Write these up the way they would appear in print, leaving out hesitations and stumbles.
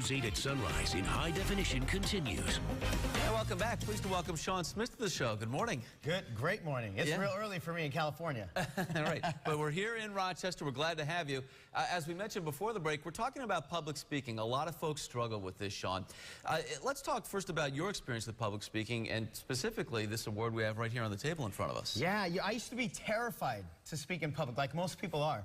News 8 at Sunrise in high definition continues. And welcome back. Pleased to welcome Sean Smith to the show. Good morning. Great morning. It's real early for me in California. All right, but we're here in Rochester. We're glad to have you. As we mentioned before the break, we're talking about public speaking. A lot of folks struggle with this, Sean. Let's talk first about your experience with public speaking, and specifically this award we have right here on the table in front of us. Yeah, I used to be terrified to speak in public, like most people are.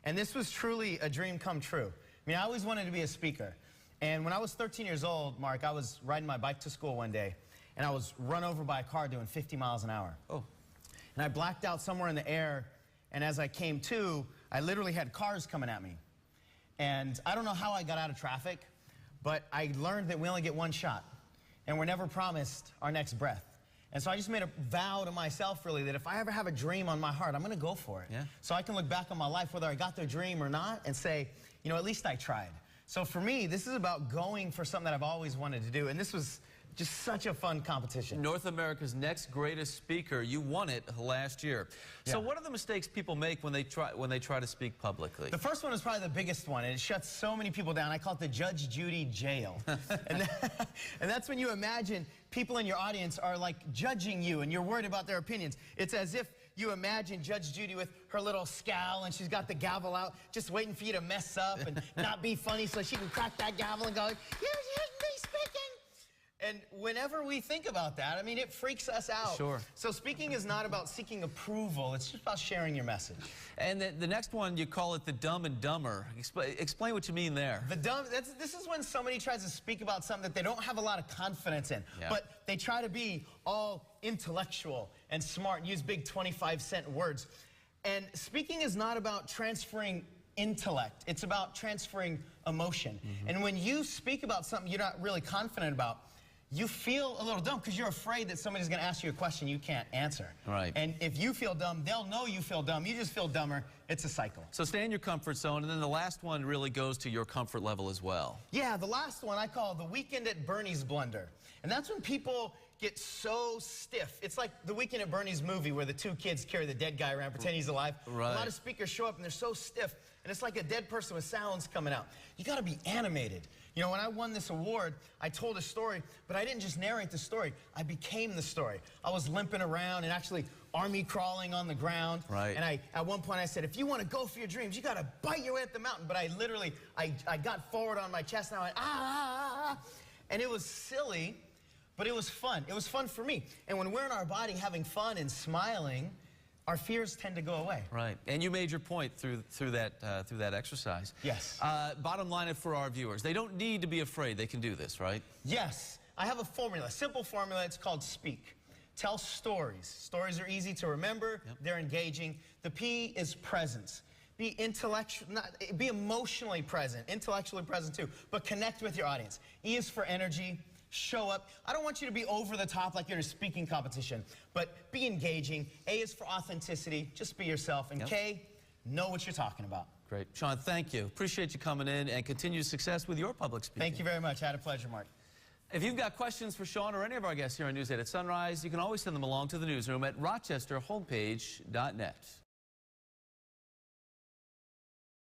And this was truly a dream come true. I mean, I always wanted to be a speaker. And when I was 13 years old, Mark, I was riding my bike to school one day, and I was run over by a car doing 50 miles an hour. Oh. And I blacked out somewhere in the air, and as I came to, I literally had cars coming at me. And I don't know how I got out of traffic, but I learned that we only get one shot, and we're never promised our next breath. And so I just made a vow to myself, really, that if I ever have a dream on my heart, I'm going to go for it. Yeah. So I can look back on my life, whether I got the dream or not, and say, you know, at least I tried. So for me, this is about going for something that I've always wanted to do, and this was just such a fun competition. North America's Next Greatest Speaker. You won it last year. Yeah. So what are the mistakes people make when they try to speak publicly? The first one is probably the biggest one, and it shuts so many people down. I call it the Judge Judy jail. and that's when you imagine people in your audience are like judging you, and you're worried about their opinions. It's as if you imagine Judge Judy with her little scowl, and she's got the gavel out, just waiting for you to mess up and not be funny so she can crack that gavel and go, here's me speaking. And whenever we think about that, I mean, it freaks us out. Sure. So speaking is not about seeking approval. It's just about sharing your message. And the next one, you call it the Dumb and Dumber. Explain what you mean there. The dumb, this is when somebody tries to speak about something that they don't have a lot of confidence in, but they try to be all intellectual and smart and use big 25-cent words. And speaking is not about transferring intellect. It's about transferring emotion. And when you speak about something you're not really confident about, you feel a little dumb because you're afraid that somebody's going to ask you a question you can't answer. Right. And if you feel dumb, they'll know you feel dumb. You just feel dumber. It's a cycle. So stay in your comfort zone, and then the last one really goes to your comfort level as well. Yeah, the last one I call the Weekend at Bernie's blunder. And that's when people get so stiff. It's like the Weekend at Bernie's movie where the two kids carry the dead guy around, pretend he's alive. Right. A lot of speakers show up and they're so stiff, and it's like a dead person with sounds coming out. You got to be animated. You know, when I won this award, I told a story, but I didn't just narrate the story. I became the story. I was limping around and actually army crawling on the ground. Right. And at one point I said, if you want to go for your dreams, you got to bite your way up the mountain. But I literally, I got forward on my chest and I went, ah, ah, ah. And it was silly, but it was fun. It was fun for me. And when we're in our body having fun and smiling, our fears tend to go away. Right, and you made your point through that exercise. Yes. Bottom line for our viewers, they don't need to be afraid. They can do this, right? Yes. I have a formula, a simple formula. It's called SPEAK. Tell stories. Stories are easy to remember. They're engaging. The P is presence. Be be emotionally present, intellectually present too, but connect with your audience. E is for energy. Show up. I don't want you to be over the top like you're in a speaking competition, but be engaging. A is for authenticity. Just be yourself. And K, know what you're talking about. Great. Sean, thank you. Appreciate you coming in, and continued success with your public speaking. Thank you very much. I had a pleasure, Mark. If you've got questions for Sean or any of our guests here on News 8 at Sunrise, you can always send them along to the newsroom at rochesterhomepage.net.